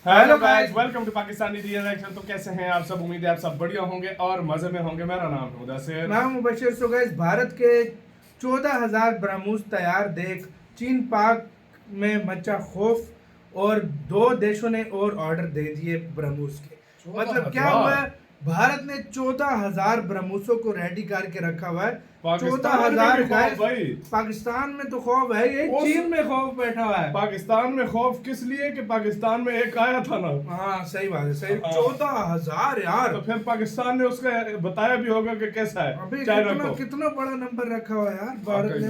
Hello guys, welcome to Pakistani reaction. तो कैसे हैं आप सब? उम्मीद है आप सब बढ़िया होंगे और मजे में होंगे। मेरा नाम है मुदस्सिर, मैं मुबशिर। सो गाइस, भारत के 14,000 ब्रह्मोस तैयार देख चीन पाक में मचा खौफ और 2 देशों ने और ऑर्डर दे दिए ब्रह्मोस के। मतलब क्या हुआ है, भारत ने 14,000 ब्रह्मोसों को रेडी करके रखा हुआ है। 14,000 भाई। पाकिस्तान में तो खौफ है, ये चीन में खौफ बैठा हुआ है। पाकिस्तान में खौफ किस लिए कि पाकिस्तान में एक आया था ना। हाँ सही बात है, सही। 14,000 यार। तो फिर पाकिस्तान ने उसका बताया भी होगा कि कैसा है। अभी चाइना कितना बड़ा नंबर रखा हुआ है यार भारत ने।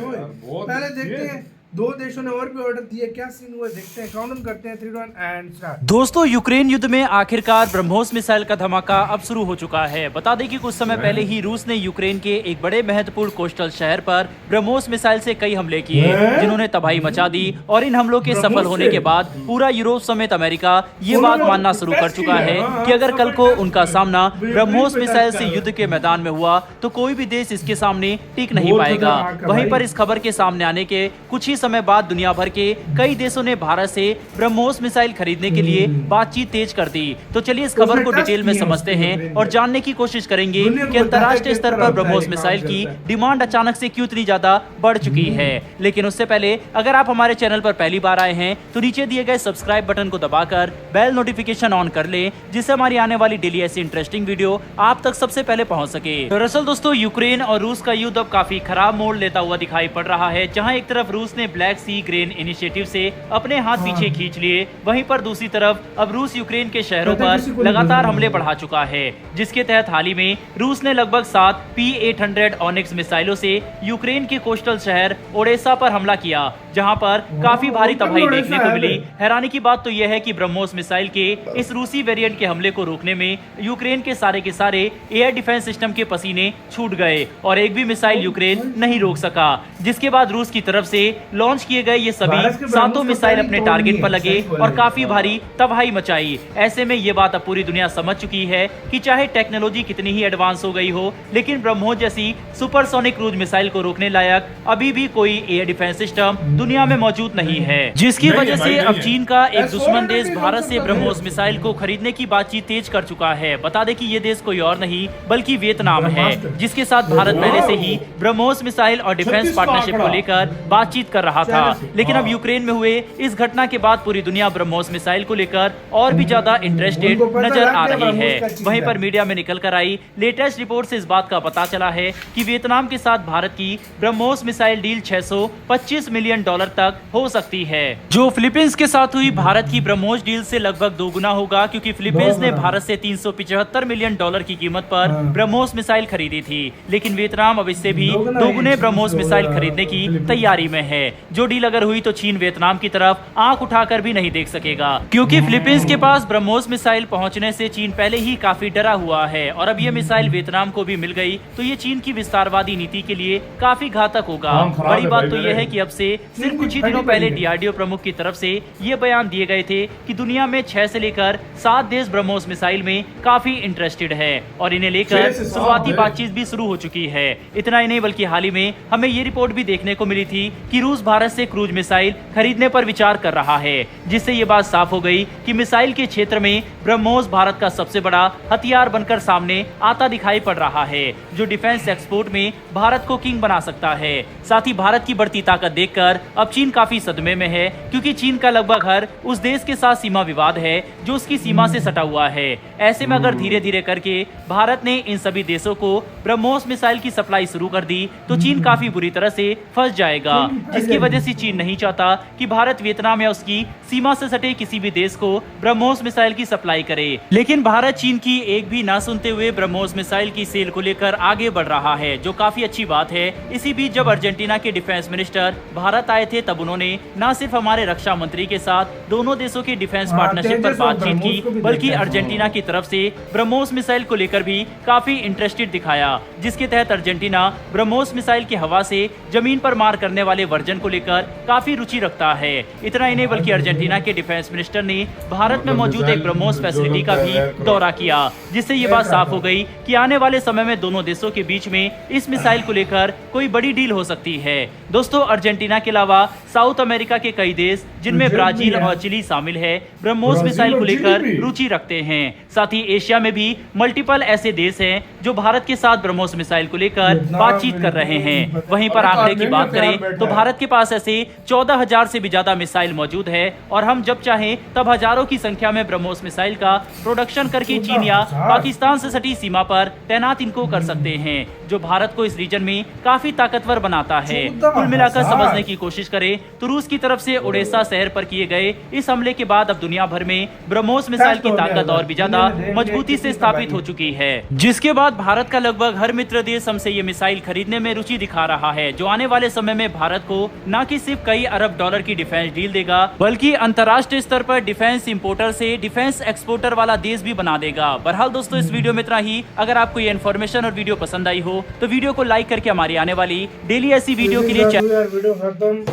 पहले देखते हैं 2 देशों ने और भी ऑर्डर दिए, क्या सीन हुआ देखते हैं। काउंट करते हैं 3 2 1 एंड स्टार्ट। दोस्तों, यूक्रेन युद्ध में आखिरकार ब्रह्मोस मिसाइल का धमाका अब शुरू हो चुका है। बता दें कि कुछ समय पहले ही रूस ने यूक्रेन के एक बड़े महत्वपूर्ण कोस्टल शहर पर ब्रह्मोस मिसाइल से कई हमले किए, जिन्होंने तबाही मचा दी। और इन हमलों के सफल होने के बाद पूरा यूरोप समेत अमेरिका ये बात मानना शुरू कर चुका है कि अगर कल को उनका सामना ब्रह्मोस मिसाइल से युद्ध के मैदान में हुआ तो कोई भी देश इसके सामने टिक नहीं पाएगा। वहीं पर इस खबर के सामने आने के कुछ ही समय बाद दुनिया भर के कई देशों ने भारत से ब्रह्मोस मिसाइल खरीदने के लिए बातचीत तेज कर दी। तो चलिए इस खबर को डिटेल में समझते हैं और जानने की कोशिश करेंगे कि अंतर्राष्ट्रीय स्तर पर ब्रह्मोस मिसाइल की डिमांड अचानक से क्यों इतनी ज्यादा बढ़ चुकी है। लेकिन उससे पहले अगर आप हमारे चैनल पर पहली बार आए हैं तो नीचे दिए गए सब्सक्राइब बटन को दबाकर बेल नोटिफिकेशन ऑन कर ले, जिससे हमारी आने वाली डेली ऐसी इंटरेस्टिंग वीडियो आप तक सबसे पहले पहुंच सके। दरअसल दोस्तों, यूक्रेन और रूस का युद्ध अब काफी खराब मोड़ लेता हुआ दिखाई पड़ रहा है। जहां एक तरफ रूस ने ब्लैक सी ग्रेन इनिशिएटिव से अपने हाथ पीछे खींच लिए, वहीं पर दूसरी तरफ अब रूस यूक्रेन के शहरों पर लगातार हमले बढ़ा चुका है, जिसके तहत हाल ही में रूस ने लगभग 7 P-800 ऑनिक्स मिसाइलों से यूक्रेन के कोस्टल शहर ओडेसा पर हमला किया, जहां पर काफी भारी तबाही देखने को मिली। हैरानी की बात तो यह है कि ब्रह्मोस मिसाइल के इस रूसी वेरिएंट के हमले को रोकने में यूक्रेन के सारे एयर डिफेंस सिस्टम के पसीने छूट गए और एक भी मिसाइल यूक्रेन नहीं रोक सका। जिसके बाद रूस की तरफ से लॉन्च किए गए ये सभी 7 मिसाइल अपने टारगेट पर लगे और काफी भारी तबाही मचाई। ऐसे में ये बात अब पूरी दुनिया समझ चुकी है कि चाहे टेक्नोलॉजी कितनी ही एडवांस हो गई हो, लेकिन ब्रह्मोस जैसी सुपरसोनिक क्रूज मिसाइल को रोकने लायक अभी भी कोई एयर डिफेंस सिस्टम दुनिया में मौजूद नहीं है, जिसकी वजह से अब चीन का एक दुश्मन देश भारत से ब्रह्मोस मिसाइल को खरीदने की बातचीत तेज कर चुका है। बता दें कि ये देश कोई और नहीं बल्कि वियतनाम है, जिसके साथ भारत पहले से ही ब्रह्मोस मिसाइल और डिफेंस पार्टनरशिप को लेकर बातचीत कर रहा था। लेकिन अब यूक्रेन में हुए इस घटना के बाद पूरी दुनिया ब्रह्मोस मिसाइल को लेकर और भी ज्यादा इंटरेस्टेड नजर आ रही है। वहीं पर मीडिया में निकल कर आई लेटेस्ट रिपोर्ट से इस बात का पता चला है कि वियतनाम के साथ भारत की ब्रह्मोस मिसाइल डील $625 मिलियन तक हो सकती है, जो फिलीपींस के साथ हुई भारत की ब्रह्मोस डील से लगभग 2 गुना होगा, क्योंकि फिलीपींस ने भारत से $375 मिलियन की कीमत पर ब्रह्मोस मिसाइल खरीदी थी। लेकिन वियतनाम अब इससे भी 2 गुने ब्रह्मोस मिसाइल खरीदने की तैयारी में है। जो डील अगर हुई तो चीन वियतनाम की तरफ आंख उठाकर भी नहीं देख सकेगा, क्योंकि फिलीपींस के पास ब्रह्मोस मिसाइल पहुंचने से चीन पहले ही काफी डरा हुआ है। और अब ये मिसाइल वियतनाम को भी मिल गई तो ये चीन की विस्तारवादी नीति के लिए काफी घातक होगा। बड़ी बात तो यह है कि अब से सिर्फ कुछ ही दिनों पहले DRDO प्रमुख की तरफ से ये बयान दिए गए थे कि दुनिया में 6 से लेकर 7 देश ब्रह्मोस मिसाइल में काफी इंटरेस्टेड है और इन्हें लेकर शुरुआती बातचीत भी शुरू हो चुकी है। इतना ही नहीं बल्कि हाल ही में हमें ये रिपोर्ट भी देखने को मिली थी कि रूस भारत से क्रूज मिसाइल खरीदने पर विचार कर रहा है, जिससे ये बात साफ हो गई कि मिसाइल के क्षेत्र में ब्रह्मोस भारत का सबसे बड़ा हथियार बनकर सामने आता दिखाई पड़ रहा है, जो डिफेंस एक्सपोर्ट में भारत को किंग बना सकता है। साथ ही भारत की बढ़ती ताकत देखकर अब चीन काफी सदमे में है, क्योंकि चीन का लगभग हर उस देश के साथ सीमा विवाद है जो उसकी सीमा से सटा हुआ है। ऐसे में अगर धीरे धीरे करके भारत ने इन सभी देशों को ब्रह्मोस मिसाइल की सप्लाई शुरू कर दी तो चीन काफी बुरी तरह से फंस जाएगा, जिसकी वजह से चीन नहीं चाहता कि भारत वियतनाम या उसकी सीमा से सटे किसी भी देश को ब्रह्मोस मिसाइल की सप्लाई करे। लेकिन भारत चीन की एक भी ना सुनते हुए ब्रह्मोस मिसाइल की सेल को लेकर आगे बढ़ रहा है, जो काफी अच्छी बात है। इसी बीच जब अर्जेंटीना के डिफेंस मिनिस्टर भारत आए थे तब उन्होंने न सिर्फ हमारे रक्षा मंत्री के साथ दोनों देशों की डिफेंस पार्टनरशिप पर बातचीत की, बल्कि अर्जेंटीना की तरफ से ब्रह्मोस मिसाइल को लेकर भी काफी इंटरेस्टेड दिखाया, जिसके तहत अर्जेंटीना ब्रह्मोस मिसाइल की हवा से जमीन पर मार करने वाले वर्जन को लेकर काफी रुचि रखता है। इतना ही नहीं बल्कि अर्जेंटीना के डिफेंस मिनिस्टर ने भारत में मौजूद एक ब्रह्मोस फैसिलिटी का भी दौरा किया, जिससे ये बात साफ हो गई कि आने वाले समय में दोनों देशों के बीच में इस मिसाइल को लेकर कोई बड़ी डील हो सकती है। दोस्तों, अर्जेंटीना के अलावा अलावा साउथ अमेरिका के कई देश जिनमें भी ब्राजील है। और चिली शामिल है ब्रह्मोस ब्राजील मिसाइल को और चिली लेकर भी। रुचि रखते हैं। साथ ही एशिया में भी मल्टीपल ऐसे देश हैं जो भारत के साथ ब्रह्मोस मिसाइल को लेकर वियतनाम, बातचीत कर रहे हैं। वहीं पर अभी तो आंकड़े की आर्मेनिया बात तैयार करें बैठा तो है। भारत के पास ऐसे 14,000 से भी ज्यादा मिसाइल मौजूद है और हम जब चाहें तब हजारों की संख्या में ब्रह्मोस मिसाइल का प्रोडक्शन करके चीन या 14,000 पाकिस्तान से सटी सीमा पर तैनात इनको कर सकते हैं, जो भारत को इस रीजन में काफी ताकतवर बनाता है। 14,000 कुल मिलाकर समझने की कोशिश करें तो रूस की तरफ से ओडेसा शहर पर किए गए इस हमले के बाद अब दुनिया भर में ब्रह्मोस मिसाइल की ताकत और भी ज्यादा मजबूती से स्थापित हो चुकी है, जिसके बाद भारत का लगभग हर मित्र देश हमसे ये मिसाइल खरीदने में रुचि दिखा रहा है, जो आने वाले समय में भारत को न कि सिर्फ कई अरब डॉलर की डिफेंस डील देगा बल्कि अंतर्राष्ट्रीय स्तर पर डिफेंस इंपोर्टर से डिफेंस एक्सपोर्टर वाला देश भी बना देगा। बहरहाल दोस्तों, इस वीडियो में इतना ही। अगर आपको ये इन्फॉर्मेशन और वीडियो पसंद आई हो तो वीडियो को लाइक करके हमारी आने वाली डेली ऐसी वीडियो के लिए यार वीडियो खत्म।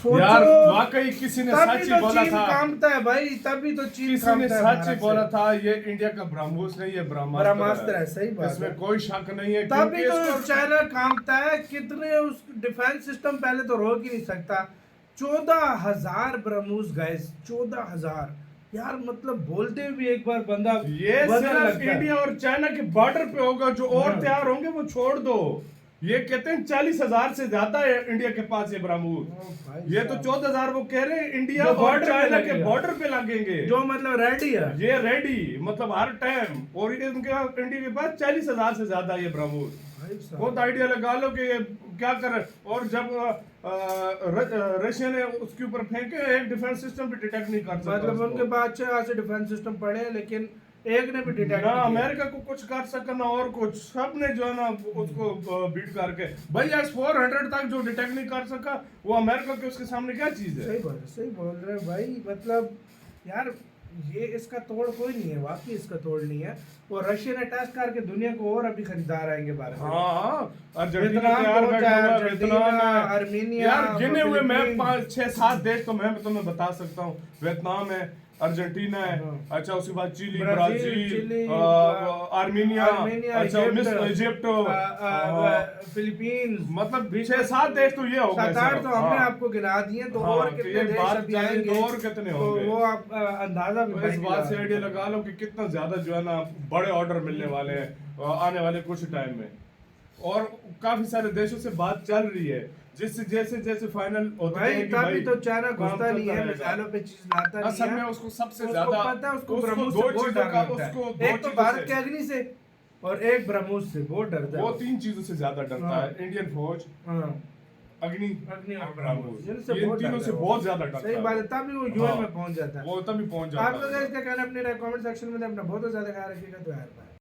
यार सोचो, वाकई किसी ने तभी सच तो ही बोला चीन था, कामता है भाई, तभी तो चीन किसी ने कामता है सच भारत ही से। बोला था ये इंडिया का ब्रह्मोस नहीं, ये ब्रह्मास्त्र है, सही बात इसमें है। कोई शक नहीं है। तभी क्योंकि तो इसको- चाइना कामता है। कितने उस डिफेंस सिस्टम पहले तो रोक ही नहीं सकता। 14,000 ब्रह्मोस गए, 14,000 यार, मतलब बोलते हुए भी एक बार बंदा ये वजन सिर्फ लगता है। इंडिया और चाइना के बॉर्डर पे होगा, जो और हाँ। तैयार होंगे वो छोड़ दो। ये कहते हैं 40,000 से ज्यादा है इंडिया के पास ये ब्रह्मोस। भाई ये तो साहब। 14,000 वो कह रहे हैं इंडिया जो और border पे चाइना के लगेगा। बॉर्डर पे लगेंगे, जो मतलब रेडी है। ये रेडी मतलब हर टाइम। और ये उनके इंडिया के पास 40,000 से ज्यादा ये ब्रह्मोस। भाई साहब। बहुत आइडिया लगा लो कि ये क्या कर। और जब रशिया ने उसके ऊपर फेंके, एक डिफेंस सिस्टम भी डिटेक्ट नहीं कर सकता मतलब उसको। उनके पास 6 ऐसे डिफेंस सिस्टम पड़े हैं, लेकिन एक ने भी डिटेक्ट ना नहीं किया। अमेरिका को कुछ कर सका ना और कुछ, सब ने जो है ना उसको बीट करके भाई S-400 तक जो डिटेक्ट नहीं कर सका वो अमेरिका के उसके सामने क्या चीज है। सही बात है, सही बोल रहे हैं भाई। मतलब यार, ये इसका तोड़ कोई नहीं है, वाकई इसका तोड़ नहीं है। और रशिया ने टेस्ट करके दुनिया को और अभी खरीदार आएंगे भारत में। हाँ, अर्जेंटीना वियतनाम तैयार पहुंचा बैठा है, हुआ है, अर्जेंटीना, वियतनाम है। आर्मेनिया, यार गिने हुए मैं फिलीपींस। 5-6-7 देश तो मैं तुम्हें बता सकता हूँ। वियतनाम है, अर्जेंटीना है, हाँ। अच्छा उसके बाद Chile, Brazil, Brazil, Chile, Armenia, अच्छा इजिप्ट, फिलीपींस, मतलब 6-7 देश तो ये हो गए 7-8 तो हमने हाँ। आपको गिना दिए। तो हाँ, और तो कितने ये देश बात अभी जाने आएंगे तो और कितने तो होंगे। वो आप अंदाजा भी तो इस भाई बात से लगा आइडिया सकते लगा लो कि कितना ज्यादा जो है ना बड़े ऑर्डर मिलने वाले हैं आने वाले कुछ टाइम में। और काफी सारे देशों से बात चल रही है, जिससे जैसे जैसे फाइनल होता भाई। है कि तभी भाई तो चाइना काम घुसता नहीं चलता है, रहेगा। मिसाइलों पे चीज लाता नहीं असल है। में उसको सबसे उसको ज्यादा पता है, उसको उसको ब्रह्मोस दो से बहुत चीजों डर का लगता है। उसको दो एक तो चीजों भारत से- के अग्नि से और एक ब्रह्मोस से बहुत डरता है वो 3 चीजों से ज्यादा डरता हाँ। है, इंडियन फौज, हाँ। अग्नि अग्नि और और ब्रह्मोस। जिनसे इन बहुत तीनों डरता से है वो। बहुत ज्यादा डरता सही है बात वो। है, तभी वो यूएन हाँ। में पहुंच जाता है। वो तभी पहुंच जाता आप लोग है। इसका कहना अपने कमेंट सेक्शन में अपना बहुत ज्यादा ख्याल रखिएगा। तो यार